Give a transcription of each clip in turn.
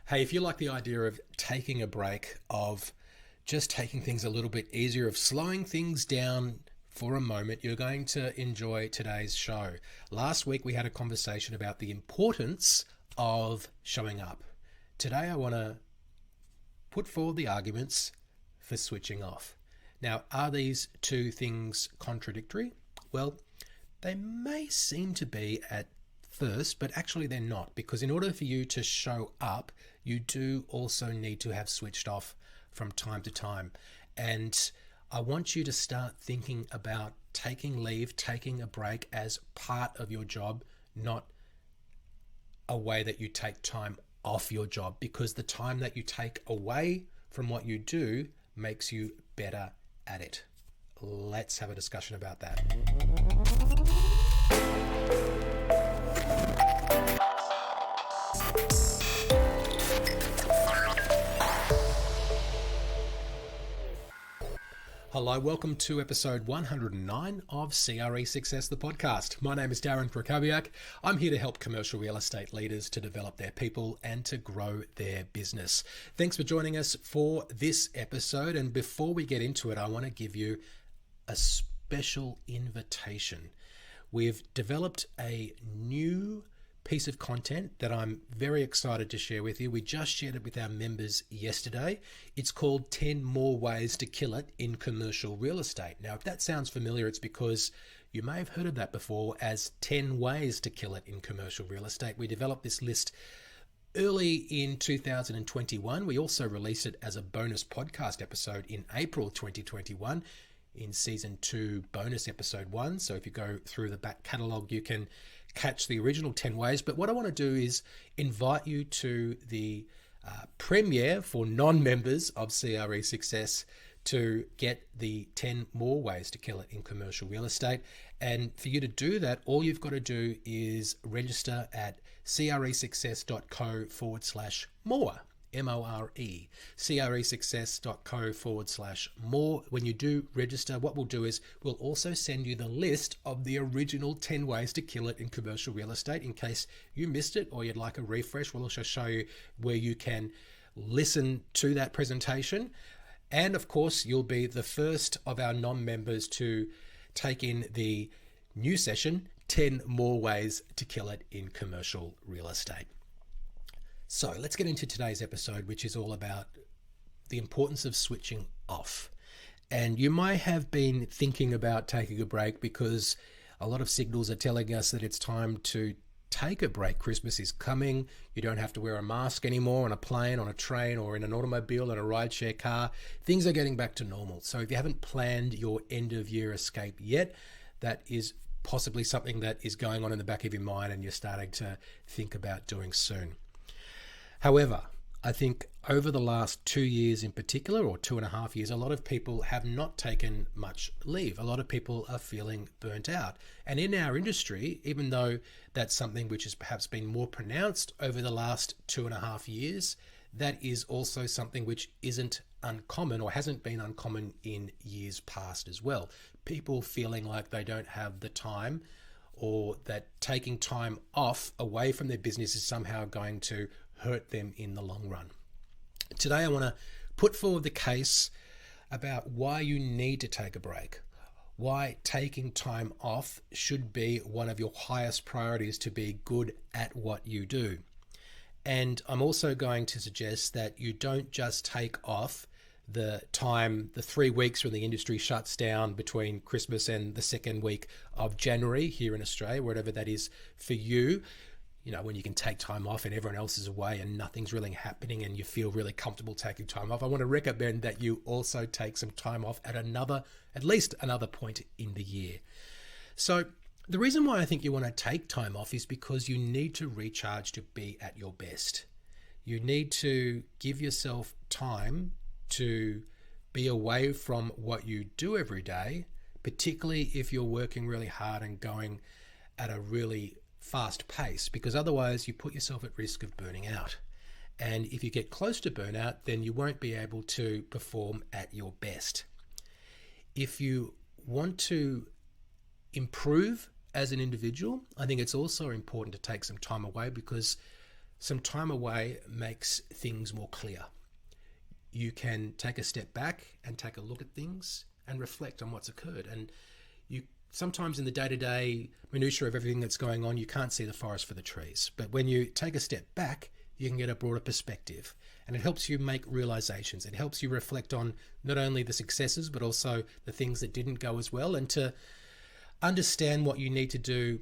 Hey, if you like the idea of taking a break, of just taking things a little bit easier, of slowing things down for a moment, you're going to enjoy today's show. Last week we had a conversation about the importance of showing up. Today I want to put forward the arguments for switching off. Now, are these two things contradictory? Well, they may seem to be at first, but actually they're not, because in order for you to show up, you do also need to have switched off from time to time. And I want you to start thinking about taking leave, taking a break as part of your job, not a way that you take time off your job, because the time that you take away from what you do makes you better at it. Let's have a discussion about that. Hello, welcome to episode 109 of CRE Success, the podcast. My name is Darren Krakowiak. I'm here to help commercial real estate leaders to develop their people and to grow their business. Thanks for joining us for this episode. And before we get into it, I want to give you a special invitation. We've developed a new piece of content that I'm very excited to share with you. We just shared it with our members yesterday. It's called 10 More Ways to Kill It in Commercial Real Estate. Now, if that sounds familiar, it's because you may have heard of that before as 10 Ways to Kill It in Commercial Real Estate. We developed this list early in 2021. We also released it as a bonus podcast episode in April 2021 in season 2 bonus episode 1. So if you go through the back catalogue, you can catch the original 10 ways. But what I want to do is invite you to the premiere for non-members of CRE Success to get the 10 more ways to kill it in commercial real estate. And for you to do that, all you've got to do is register at cresuccess.co/more. M-O-R-E, cresuccess.co/more. When you do register, what we'll do is we'll also send you the list of the original 10 ways to kill it in commercial real estate. In case you missed it or you'd like a refresh, we'll also show you where you can listen to that presentation. And of course, you'll be the first of our non-members to take in the new session, 10 More Ways to Kill It in Commercial Real Estate. So let's get into today's episode, which is all about the importance of switching off. And you might have been thinking about taking a break because a lot of signals are telling us that it's time to take a break. Christmas is coming. You don't have to wear a mask anymore on a plane, on a train, or in an automobile, in a rideshare car. Things are getting back to normal. So if you haven't planned your end of year escape yet, that is possibly something that is going on in the back of your mind and you're starting to think about doing soon. However, I think over the last 2 years in particular, or 2.5 years, a lot of people have not taken much leave. A lot of people are feeling burnt out. And in our industry, even though that's something which has perhaps been more pronounced over the last 2.5 years, that is also something which isn't uncommon or hasn't been uncommon in years past as well. People feeling like they don't have the time, or that taking time off away from their business is somehow going to hurt them in the long run. Today, I want to put forward the case about why you need to take a break, why taking time off should be one of your highest priorities to be good at what you do. And I'm also going to suggest that you don't just take off the 3 weeks when the industry shuts down between Christmas and the second week of January here in Australia, whatever that is for you. You know, when you can take time off and everyone else is away and nothing's really happening and you feel really comfortable taking time off. I want to recommend that you also take some time off at least another point in the year. So the reason why I think you want to take time off is because you need to recharge to be at your best. You need to give yourself time to be away from what you do every day, particularly if you're working really hard and going at a really fast pace, because otherwise you put yourself at risk of burning out. And if you get close to burnout, then you won't be able to perform at your best. If you want to improve as an individual, I think it's also important to take some time away, because some time away makes things more clear. You can take a step back and take a look at things and reflect on what's occurred. And you sometimes in the day-to-day minutiae of everything that's going on, you can't see the forest for the trees. But when you take a step back, you can get a broader perspective, and it helps you make realizations. It helps you reflect on not only the successes, but also the things that didn't go as well, and to understand what you need to do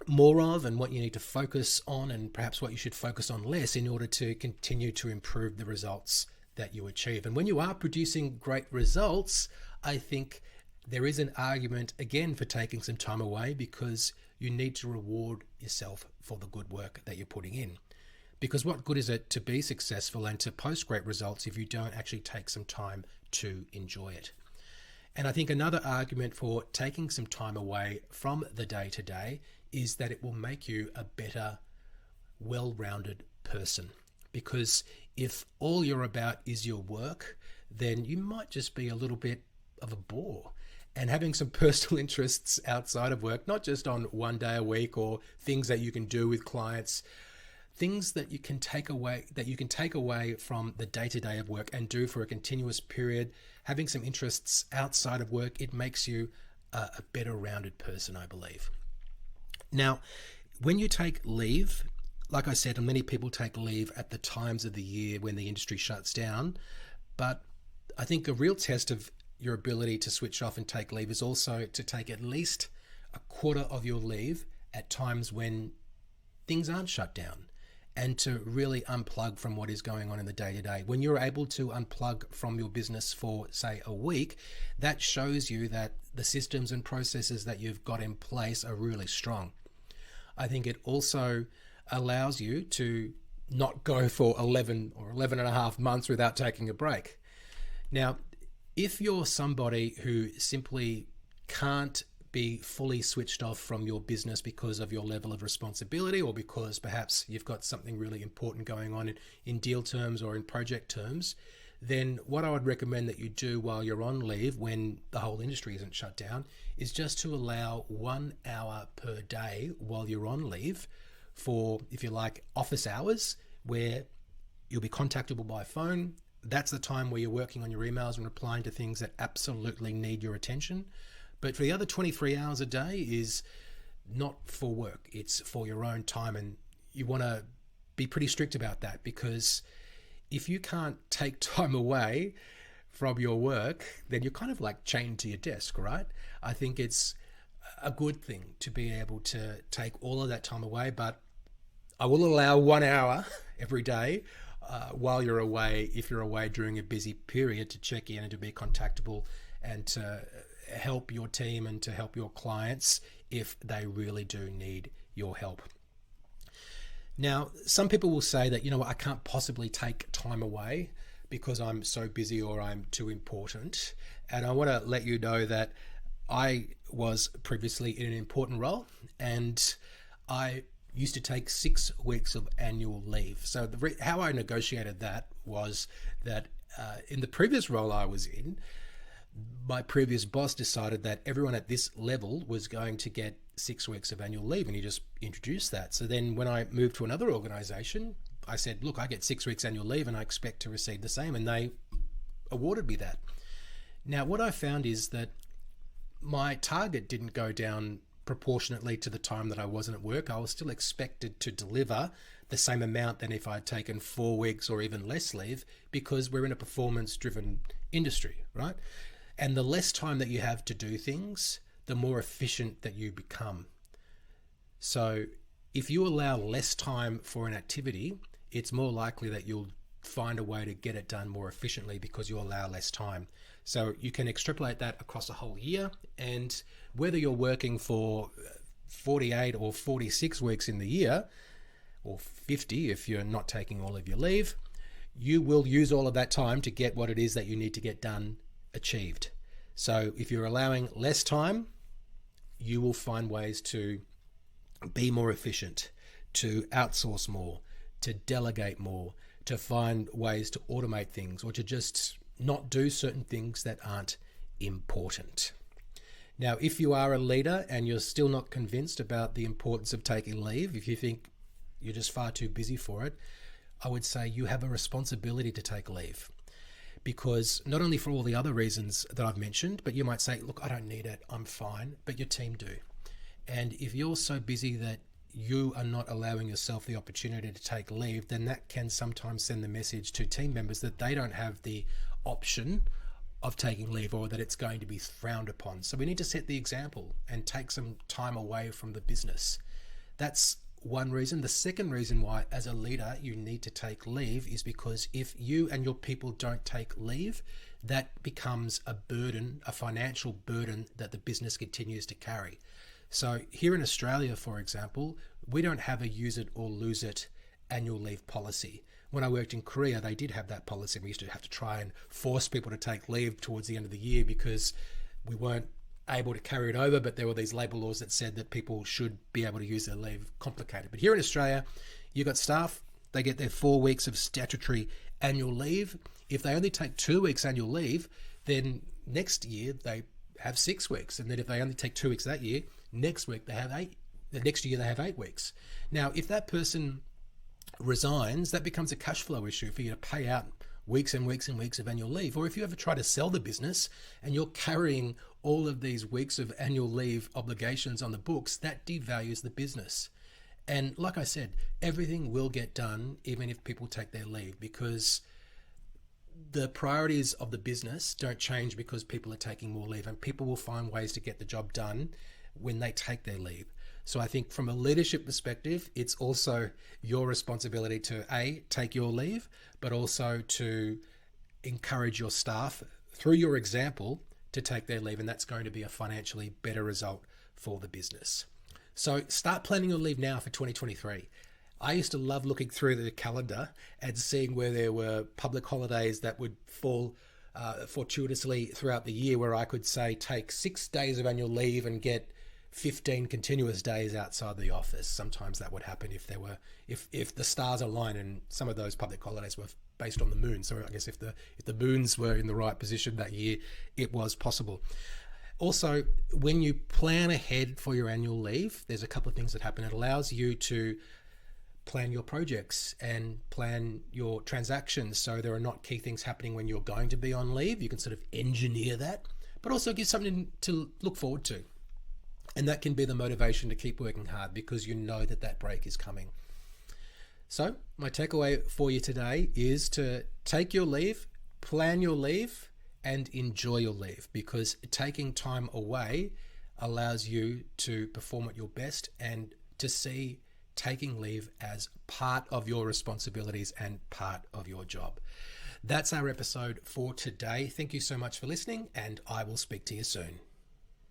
more of and what you need to focus on, and perhaps what you should focus on less in order to continue to improve the results that you achieve. And when you are producing great results, I think there is an argument again for taking some time away, because you need to reward yourself for the good work that you're putting in. Because what good is it to be successful and to post great results if you don't actually take some time to enjoy it? And I think another argument for taking some time away from the day-to-day is that it will make you a better, well-rounded person. Because if all you're about is your work, then you might just be a little bit of a bore. And having some personal interests outside of work, not just on one day a week or things that you can do with clients, things that you can take away from the day-to-day of work and do for a continuous period, having some interests outside of work, it makes you a better rounded person, I believe. Now, when you take leave, like I said, many people take leave at the times of the year when the industry shuts down, but I think a real test of your ability to switch off and take leave is also to take at least a quarter of your leave at times when things aren't shut down, and to really unplug from what is going on in the day-to-day. When you're able to unplug from your business for, say, a week, that shows you that the systems and processes that you've got in place are really strong. I think it also allows you to not go for 11 or 11 and a half months without taking a break. Now, if you're somebody who simply can't be fully switched off from your business because of your level of responsibility, or because perhaps you've got something really important going on in deal terms or in project terms, then what I would recommend that you do while you're on leave, when the whole industry isn't shut down, is just to allow 1 hour per day while you're on leave for, if you like, office hours, where you'll be contactable by phone. That's the time where you're working on your emails and replying to things that absolutely need your attention. But for the other 23 hours a day is not for work, it's for your own time. And you want to be pretty strict about that, because if you can't take time away from your work, then you're kind of like chained to your desk, right? I think it's a good thing to be able to take all of that time away, but I will allow 1 hour every day while you're away, if you're away during a busy period, to check in and to be contactable and to help your team and to help your clients if they really do need your help. Now, some people will say that, I can't possibly take time away because I'm so busy or I'm too important. And I want to let you know that I was previously in an important role, and I used to take 6 weeks of annual leave. So how I negotiated that was that in the previous role I was in, my previous boss decided that everyone at this level was going to get 6 weeks of annual leave, and he just introduced that. So then when I moved to another organization, I said, look, I get 6 weeks annual leave and I expect to receive the same, and they awarded me that. Now, what I found is that my target didn't go down proportionately to the time that I wasn't at work. I was still expected to deliver the same amount than if I'd taken 4 weeks or even less leave, because we're in a performance-driven industry, right? And the less time that you have to do things, the more efficient that you become. So if you allow less time for an activity, it's more likely that you'll find a way to get it done more efficiently because you allow less time. So you can extrapolate that across a whole year, and whether you're working for 48 or 46 weeks in the year, or 50 if you're not taking all of your leave, you will use all of that time to get what it is that you need to get done achieved. So if you're allowing less time, you will find ways to be more efficient, to outsource more, to delegate more, to find ways to automate things, or to just not do certain things that aren't important. Now, if you are a leader and you're still not convinced about the importance of taking leave, if you think you're just far too busy for it, I would say you have a responsibility to take leave. Because not only for all the other reasons that I've mentioned, but you might say, look, I don't need it, I'm fine, but your team do. And if you're so busy that you are not allowing yourself the opportunity to take leave, then that can sometimes send the message to team members that they don't have the option of taking leave, or that it's going to be frowned upon. So we need to set the example and take some time away from the business. That's one reason. The second reason why, as a leader, you need to take leave is because if you and your people don't take leave, that becomes a burden, a financial burden that the business continues to carry. So here in Australia, for example, we don't have a use it or lose it annual leave policy. When I worked in Korea, they did have that policy. We used to have to try and force people to take leave towards the end of the year because we weren't able to carry it over, but there were these labour laws that said that people should be able to use their leave. Complicated. But here in Australia, you've got staff, they get their 4 weeks of statutory annual leave. If they only take 2 weeks annual leave, then next year they have 6 weeks. And then if they only take 2 weeks that year, next week they have 8. The next year they have 8 weeks. Now, if that person resigns, that becomes a cash flow issue for you to pay out weeks and weeks and weeks of annual leave. Or if you ever try to sell the business and you're carrying all of these weeks of annual leave obligations on the books, that devalues the business. And like I said, everything will get done even if people take their leave, because the priorities of the business don't change because people are taking more leave, and people will find ways to get the job done when they take their leave. So I think from a leadership perspective, it's also your responsibility to take your leave, but also to encourage your staff through your example to take their leave. And that's going to be a financially better result for the business. So start planning your leave now for 2023. I used to love looking through the calendar and seeing where there were public holidays that would fall fortuitously throughout the year, where I could say take 6 days of annual leave and get 15 continuous days outside the office. Sometimes that would happen if the stars align, and some of those public holidays were based on the moon. So I guess if the moons were in the right position that year, it was possible. Also, when you plan ahead for your annual leave, there's a couple of things that happen. It allows you to plan your projects and plan your transactions, so there are not key things happening when you're going to be on leave. You can sort of engineer that, but also give something to look forward to. And that can be the motivation to keep working hard because you know that break is coming. So my takeaway for you today is to take your leave, plan your leave, and enjoy your leave, because taking time away allows you to perform at your best and to see taking leave as part of your responsibilities and part of your job. That's our episode for today. Thank you so much for listening, and I will speak to you soon.